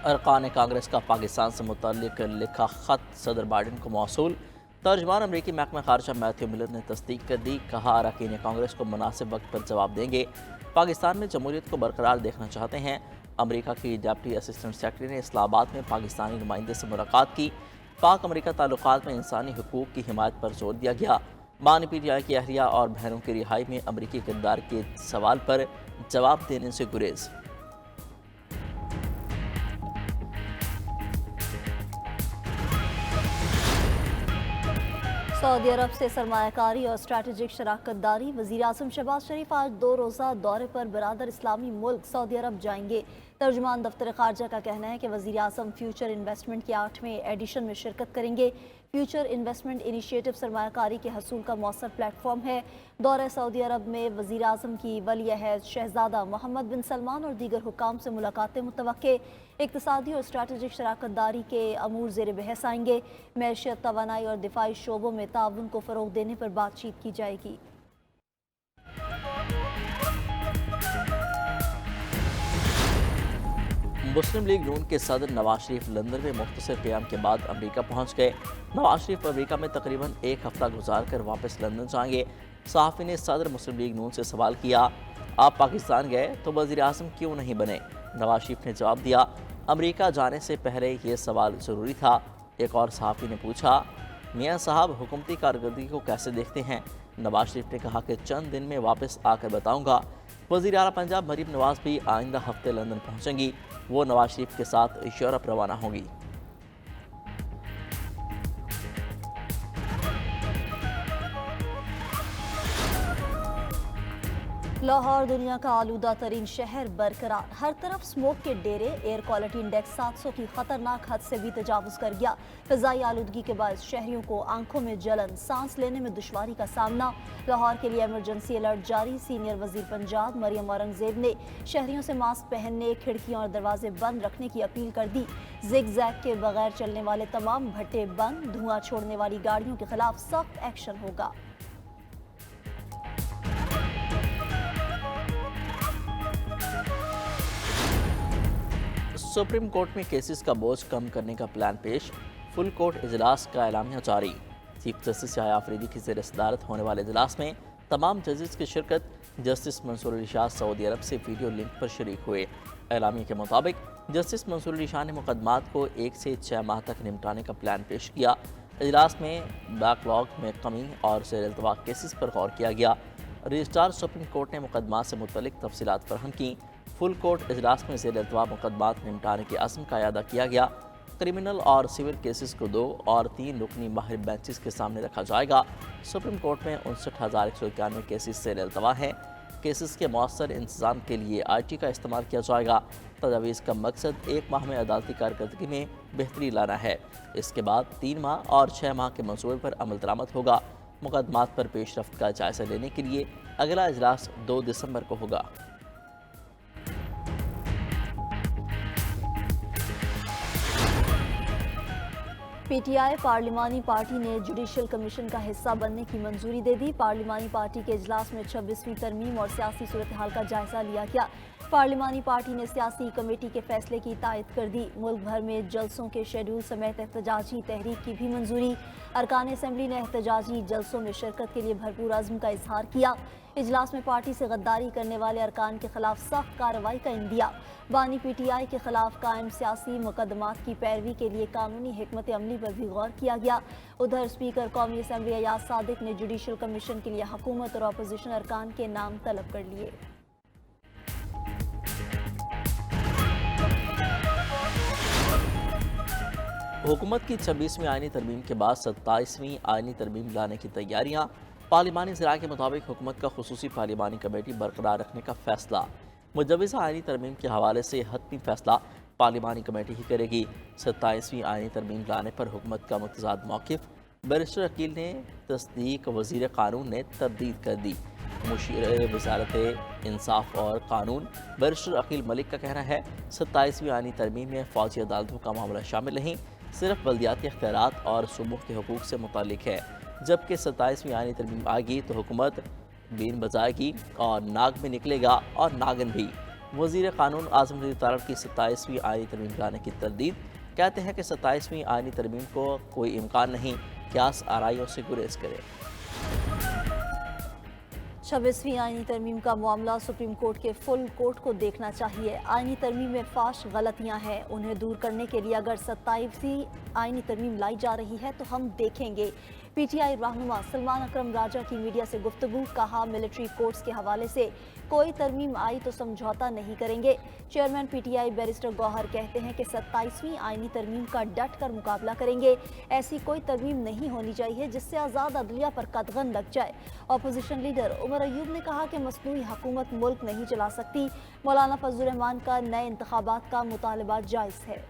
ارکان کانگریس کا پاکستان سے متعلق لکھا خط صدر بائیڈن کو موصول۔ ترجمان امریکی محکمہ خارجہ میتھیو ملر نے تصدیق کر دی، کہا اراکین کانگریس کو مناسب وقت پر جواب دیں گے۔ پاکستان میں جمہوریت کو برقرار دیکھنا چاہتے ہیں۔ امریکہ کی ڈپٹی اسسٹنٹ سیکرٹری نے اسلام آباد میں پاکستانی نمائندے سے ملاقات کی۔ پاک امریکہ تعلقات میں انسانی حقوق کی حمایت پر زور دیا گیا۔ بانی پی ٹی آئی کی اہلیہ اور بہنوں کی رہائی میں امریکی کردار کے سوال پر جواب دینے سے گریز۔ سعودی عرب سے سرمایہ کاری اور اسٹریٹجک شراکت داری۔ وزیر اعظم شہباز شریف آج 2 روزہ دورے پر برادر اسلامی ملک سعودی عرب جائیں گے۔ ترجمان دفتر خارجہ کا کہنا ہے کہ وزیر اعظم فیوچر انویسٹمنٹ کے 8ویں ایڈیشن میں شرکت کریں گے۔ فیوچر انویسٹمنٹ انیشیٹو سرمایہ کاری کے حصول کا مؤثر پلیٹ فارم ہے۔ دورہ سعودی عرب میں وزیر اعظم کی ولی عہد شہزادہ محمد بن سلمان اور دیگر حکام سے ملاقاتیں متوقع۔ اقتصادی اور اسٹریٹجک شراکت داری کے امور زیر بحث آئیں گے۔ معیشت، توانائی اور دفاعی شعبوں میں تعاون کو فروغ دینے پر بات چیت کی جائے گی۔ مسلم لیگ نون کے صدر نواز شریف لندن میں مختصر قیام کے بعد امریکہ پہنچ گئے۔ نواز شریف امریکہ میں تقریباً 1 ہفتہ گزار کر واپس لندن جائیں گے۔ صحافی نے صدر مسلم لیگ نون سے سوال کیا، آپ پاکستان گئے تو وزیر اعظم کیوں نہیں بنے؟ نواز شریف نے جواب دیا، امریکہ جانے سے پہلے یہ سوال ضروری تھا۔ ایک اور صحافی نے پوچھا، میاں صاحب حکومتی کارکردگی کو کیسے دیکھتے ہیں؟ نواز شریف نے کہا کہ چند دن میں واپس آ کر بتاؤں گا۔ وزیر اعلیٰ پنجاب مریم نواز بھی آئندہ ہفتے لندن پہنچیں گی۔ وہ نواز شریف کے ساتھ یورپ روانہ ہوں گی۔ لاہور دنیا کا آلودہ ترین شہر برقرار، ہر طرف اسموک کے ڈیرے۔ ایئر کوالٹی انڈیکس 700 کی خطرناک حد سے بھی تجاوز کر گیا۔ فضائی آلودگی کے باعث شہریوں کو آنکھوں میں جلن، سانس لینے میں دشواری کا سامنا۔ لاہور کے لیے ایمرجنسی الرٹ جاری۔ سینئر وزیر پنجاب مریم اورنگزیب نے شہریوں سے ماسک پہننے، کھڑکیاں اور دروازے بند رکھنے کی اپیل کر دی۔ زگ زیگ کے بغیر چلنے والے تمام بھٹے بند، دھواں چھوڑنے والی گاڑیوں کے خلاف سخت ایکشن ہوگا۔ سپریم کورٹ میں کیسز کا بوجھ کم کرنے کا پلان پیش۔ فل کورٹ اجلاس کا اعلامیہ جاری۔ چیف جسٹس یحییٰ آفریدی کی زیر صدارت ہونے والے اجلاس میں تمام ججز کی شرکت۔ جسٹس منصور علی شاہ سعودی عرب سے ویڈیو لنک پر شریک ہوئے۔ اعلامیہ کے مطابق جسٹس منصور علی شاہ نے مقدمات کو 1 سے 6 ماہ تک نمٹانے کا پلان پیش کیا۔ اجلاس میں بیک لاگ میں کمی اور زیر التواء کیسز پر غور کیا گیا۔ رجسٹرار سپریم کورٹ نے مقدمات سے متعلق تفصیلات فراہم کیں۔ فل کورٹ اجلاس میں زیر التواء مقدمات نمٹانے کے عزم کا اعادہ کیا گیا۔ کرمنل اور سول کیسز کو 2 اور 3 رکنی ماہر بینچز کے سامنے رکھا جائے گا۔ سپریم کورٹ میں 59,191 کیسز زیر التواء ہیں۔ کیسز کے مؤثر انتظام کے لیے آئی ٹی کا استعمال کیا جائے گا۔ تجاویز کا مقصد 1 ماہ میں عدالتی کارکردگی میں بہتری لانا ہے۔ اس کے بعد 3 ماہ اور 6 ماہ کے منصوبے پر عمل درآمد ہوگا۔ مقدمات پر پیش رفت کا جائزہ لینے کے لیے اگلا اجلاس 2 دسمبر کو ہوگا۔ پی ٹی آئی پارلیمانی پارٹی نے جوڈیشل کمیشن کا حصہ بننے کی منظوری دے دی۔ پارلیمانی پارٹی کے اجلاس میں 26ویں ترمیم اور سیاسی صورتحال کا جائزہ لیا گیا۔ پارلیمانی پارٹی نے سیاسی کمیٹی کے فیصلے کی تائید کر دی۔ ملک بھر میں جلسوں کے شیڈول سمیت احتجاجی تحریک کی بھی منظوری۔ ارکان اسمبلی نے احتجاجی جلسوں میں شرکت کے لیے بھرپور عزم کا اظہار کیا۔ اجلاس میں پارٹی سے غداری کرنے والے ارکان کے خلاف سخت کارروائی کا عندیہ۔ بانی پی ٹی آئی کے خلاف قائم سیاسی مقدمات کی پیروی کے لیے قانونی حکمت عملی پر بھی غور کیا گیا۔ ادھر اسپیکر قومی اسمبلی ایاز صادق نے جوڈیشل کمیشن کے لیے حکومت اور اپوزیشن ارکان کے نام طلب کر لیے۔ حکومت کی 26ویں آئینی ترمیم کے بعد 27ویں آئینی ترمیم لانے کی تیاریاں۔ پارلیمانی ذرائع کے مطابق حکومت کا خصوصی پارلیمانی کمیٹی برقرار رکھنے کا فیصلہ۔ مجوزہ آئینی ترمیم کے حوالے سے حتمی فیصلہ پارلیمانی کمیٹی ہی کرے گی۔ 27ویں آئینی ترمیم لانے پر حکومت کا متضاد موقف۔ بیرسٹر عقیل نے تصدیق، وزیر قانون نے تردید کر دی۔ مشیر وزارت انصاف اور قانون بیرسٹر عقیل ملک کا کہنا ہے 27ویں آئینی ترمیم میں فوجی عدالتوں کا معاملہ شامل نہیں، صرف بلدیاتی اختیارات اور صوبوں کے حقوق سے متعلق ہے۔ جبکہ 27ویں آئینی ترمیم آئے گی تو حکومت بین بجائے گی اور ناگ میں نکلے گا اور ناگن بھی۔ وزیر قانون اعظم جدید طارق کی 27ویں آئینی ترمیم لانے کی تردید، کہتے ہیں کہ 27ویں آئینی ترمیم کو کوئی امکان نہیں کہ آس آرائیوں سے گریز کرے۔ 26ویں آئینی ترمیم کا معاملہ سپریم کورٹ کے فل کورٹ کو دیکھنا چاہیے۔ آئینی ترمیم میں فاش غلطیاں ہیں، انہیں دور کرنے کے لیے اگر 27ویں آئینی ترمیم لائی جا رہی ہے تو ہم دیکھیں گے۔ پی ٹی آئی رہنما سلمان اکرم راجہ کی میڈیا سے گفتگو، کہا ملٹری کورٹس کے حوالے سے کوئی ترمیم آئی تو سمجھوتا نہیں کریں گے۔ Chairman P T I barrister Gohar کہتے ہیں کہ 27ویں آئینی ترمیم کا ڈٹ کر مقابلہ کریں گے۔ ایسی کوئی ترمیم نہیں ہونی چاہیے جس سے آزاد عدلیہ پر قدغن لگ جائے۔ اپوزیشن لیڈر عمر ایوب نے کہا کہ مصنوعی حکومت ملک نہیں چلا سکتی۔ مولانا فضل الرحمان کا نئے انتخابات کا مطالبہ جائز ہے۔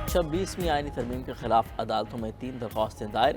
26ویں آئینی ترمیم کے خلاف عدالتوں میں 3 درخواستیں دائر۔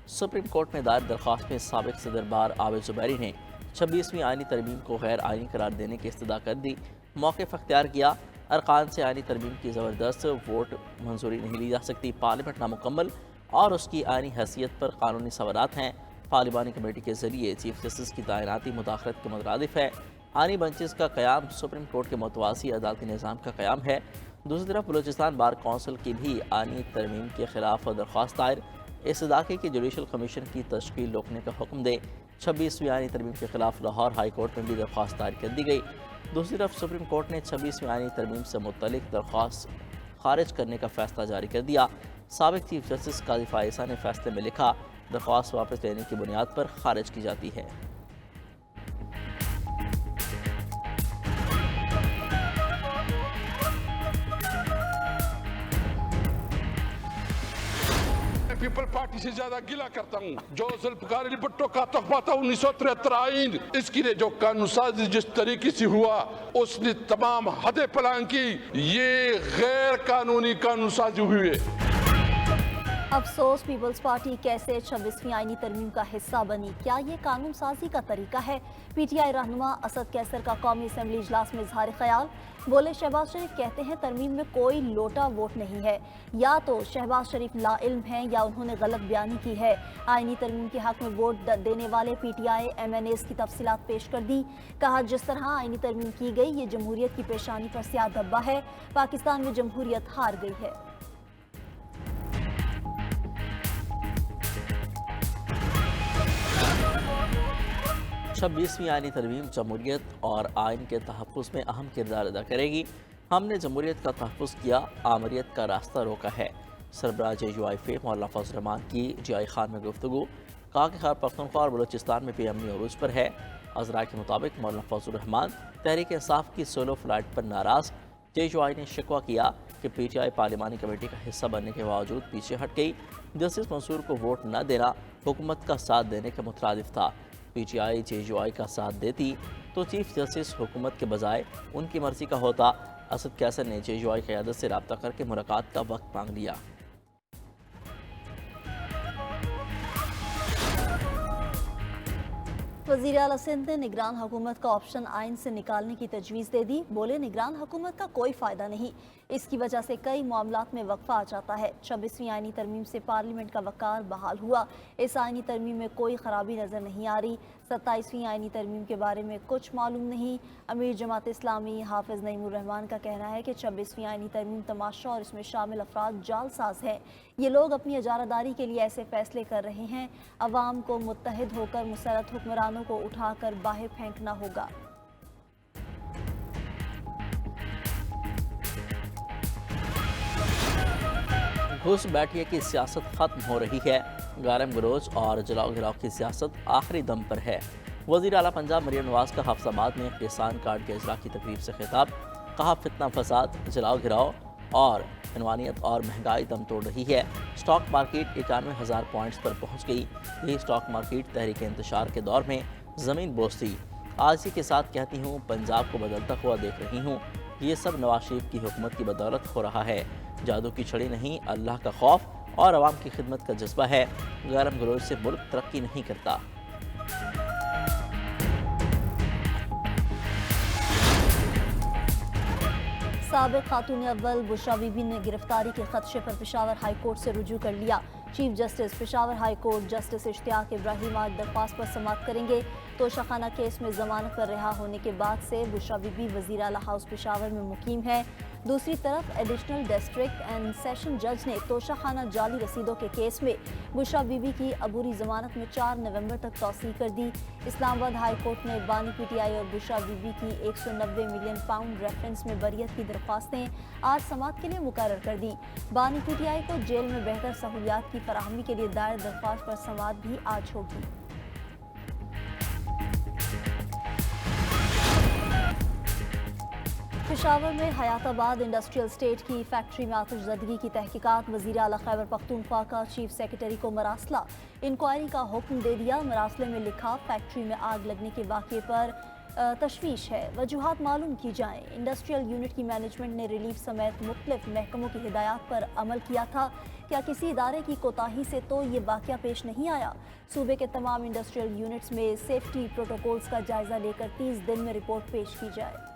سپریم کورٹ میں دائر درخواست میں سابق صدر بار عابد زبیری نے 26ویں آئینی ترمیم کو غیر آئینی قرار دینے کی استدعا کر دی، موقف اختیار کیا۔ ارکان سے آئینی ترمیم کی زبردست ووٹ منظوری نہیں لی جا سکتی، پارلیمنٹ نامکمل اور اس کی آئینی حیثیت پر قانونی سوالات ہیں۔ پارلیمانی کمیٹی کے ذریعے چیف جسٹس کی تعیناتی مداخلت کے مترادف ہے۔ آئینی بنچز کا قیام سپریم کورٹ کے متوازی عدالتی نظام کا قیام ہے۔ دوسری طرف بلوچستان بار کونسل کی بھی آئینی ترمیم کے خلاف درخواست دائر، اس علاقے کی جوڈیشل کمیشن کی تشکیل روکنے کا حکم دے۔ 26ویں آئینی ترمیم کے خلاف لاہور ہائی کورٹ میں بھی درخواست دائر کر دی گئی۔ دوسری طرف سپریم کورٹ نے 26ویں آئینی ترمیم سے متعلق درخواست خارج کرنے کا فیصلہ جاری کر دیا۔ سابق چیف جسٹس قاضی فائزہ نے فیصلے میں لکھا، درخواست واپس لینے کی بنیاد پر خارج کی جاتی ہے۔ پیپل پارٹی سے زیادہ گلہ کرتا ہوں۔ جو ذوالفقار علی بھٹو کا تحفہ تھا 1973 آئین، اس کی جو قانون سازی جس طریقے سے ہوا اس نے تمام حدیں پلان کی، یہ غیر قانونی قانون سازی ہوئی ہے۔ افسوس پیپلز پارٹی کیسے 26ویں آئینی ترمیم کا حصہ بنی؟ کیا یہ قانون سازی کا طریقہ ہے؟ پی ٹی آئی رہنما اسد کیسر کا قومی اسمبلی اجلاس میں اظہار خیال، بولے شہباز شریف کہتے ہیں ترمیم میں کوئی لوٹا ووٹ نہیں ہے، یا تو شہباز شریف لا علم ہیں یا انہوں نے غلط بیانی کی ہے۔ آئینی ترمیم کے حق میں ووٹ دینے والے P T I M N As کی تفصیلات پیش کر دی، کہا جس طرح آئینی ترمیم کی گئی یہ جمہوریت کی پیشانی پر سیاہ دھبا ہے، پاکستان میں جمہوریت ہار گئی ہے۔ 26ویں آئینی ترمیم جمہوریت اور آئین کے تحفظ میں اہم کردار ادا کرے گی۔ ہم نے جمہوریت کا تحفظ کیا، آمریت کا راستہ روکا ہے۔ سربراہ جے یو آئی فے مولانا فضل الرحمان کی جے آئی خان میں گفتگو، کہا کہ خیبر پختونخوا اور بلوچستان میں پی امنی عروج پر ہے۔ عذرا کے مطابق مولانا فضل الرحمان تحریک انصاف کی سولو فلائٹ پر ناراض۔ جے یو آئی نے شکوہ کیا کہ پی ٹی آئی پارلیمانی کمیٹی کا حصہ بننے کے باوجود پیچھے ہٹ گئی۔ جسٹس منصور کو ووٹ نہ دینا حکومت کا ساتھ دینے کے مترادف تھا۔ پی ٹی آئی جے یو آئی کا ساتھ دیتی تو چیف جسٹس حکومت کے بجائے ان کی مرضی کا ہوتا۔ اسد کیسر نے جے یو آئی قیادت سے رابطہ کر کے ملاقات کا وقت مانگ لیا۔ وزیر اعلیٰ سندھ نے نگران حکومت کا آپشن آئین سے نکالنے کی تجویز دے دی، بولے نگران حکومت کا کوئی فائدہ نہیں، اس کی وجہ سے کئی معاملات میں وقفہ آ جاتا ہے۔ 26ویں آئینی ترمیم سے پارلیمنٹ کا وقار بحال ہوا، اس آئینی ترمیم میں کوئی خرابی نظر نہیں آ رہی۔ 27ویں آئینی ترمیم کے بارے میں کچھ معلوم نہیں۔ امیر جماعت اسلامی حافظ نعیم الرحمان کا کہنا ہے کہ 26ویں آئینی ترمیم تماشا اور اس میں شامل افراد جعل ساز ہیں، یہ لوگ اپنی اجارہ داری کے لیے ایسے فیصلے کر رہے ہیں، عوام کو متحد ہو کر مسرت حکمرانوں کو اٹھا کر باہر پھینکنا ہوگا۔ گھس بیٹھیے کی سیاست ختم ہو رہی ہے، گارم گروج اور جلاؤ گراؤ کی سیاست آخری دم پر ہے۔ وزیر اعلیٰ پنجاب مریم نواز کا حفظ آباد میں کسان کارڈ کے اجرا کی تقریب سے خطاب، کہا فتنہ فساد، جلاؤ گراؤ اور عنوانیت اور مہنگائی دم توڑ رہی ہے۔ سٹاک مارکیٹ 91,000 پوائنٹس پر پہنچ گئی، یہ سٹاک مارکیٹ تحریک انتشار کے دور میں زمین بوس تھی۔ آج ہی کے ساتھ کہتی ہوں پنجاب کو بدلتا ہوا دیکھ رہی ہوں، یہ سب نواز شریف کی حکومت کی بدولت ہو رہا ہے۔ جادو کی چھڑی نہیں، اللہ کا خوف اور عوام کی خدمت کا جذبہ ہے، گرم گروج سے ملک ترقی نہیں کرتا۔ سابق خاتون اول بشرا بی بی نے گرفتاری کے خدشے پر پشاور ہائی کورٹ سے رجوع کر لیا۔ Chief justice Peshawar high court justice Ishtiaq Ibrahim آج درخواست پر سماعت کریں گے۔ توشہ کیس میں ضمانت پر رہا ہونے کے بعد سے بشرا بی بی وزیر اعلیٰ ہاؤس پشاور میں مقیم ہے۔ دوسری طرف ایڈیشنل ڈسٹرکٹ اینڈ سیشن جج نے توشہ جعلی رسیدوں کے کیس میں بشرا بی بی کی عبوری ضمانت میں 4 نومبر تک توسیع کر دی۔ اسلام آباد ہائی کورٹ نے بانی پی ٹی آئی اور بشرا بی بی کی 190 ملین پاؤنڈ ریفرنس میں بریت کی درخواستیں آج سماعت کے لیے مقرر کر دی۔ بانی پی ٹی آئی کو جیل میں بہتر سہولیات کی فراہمی کے لیے دائر درخواست پر سماعت بھی آج ہوگی۔ پشاور میں حیات آباد انڈسٹریل اسٹیٹ کی فیکٹری میں آتش زدگی کی تحقیقات، وزیر اعلیٰ خیبر پختونخوا کا چیف سیکرٹری کو مراسلہ انکوائری کا حکم دے دیا۔ مراسلے میں لکھا، فیکٹری میں آگ لگنے کے واقعے پر تشویش ہے، وجوہات معلوم کی جائیں۔ انڈسٹریل یونٹ کی مینجمنٹ نے ریلیف سمیت مختلف محکموں کی ہدایات پر عمل کیا تھا، کیا کسی ادارے کی کوتاہی سے تو یہ واقعہ پیش نہیں آیا؟ صوبے کے تمام انڈسٹریل یونٹس میں سیفٹی پروٹوکولز کا جائزہ لے کر 30 دن میں رپورٹ پیش کی جائے۔